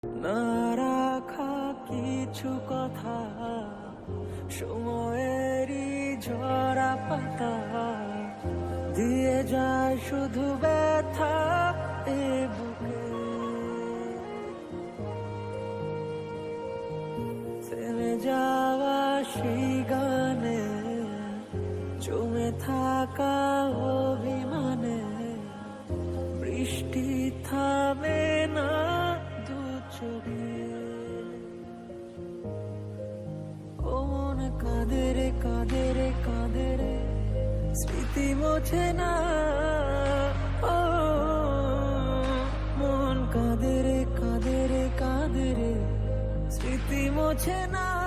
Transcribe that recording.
না রাখা কিছু কথা সময়েরই ঝরা পাতা দিয়ে যায় শুধু ব্যথা এ বুকে। থেমে যাওয়া সেই গানে জমে থাকা অভিমানে বৃষ্টি থামে না দু চোখে। ও মন কাঁদে রে কাঁদে রে কাঁদে রে স্মৃতি মোছে না। ও মন কাঁদে রে কাঁদে রে কাঁদে রে স্মৃতি মোছে না।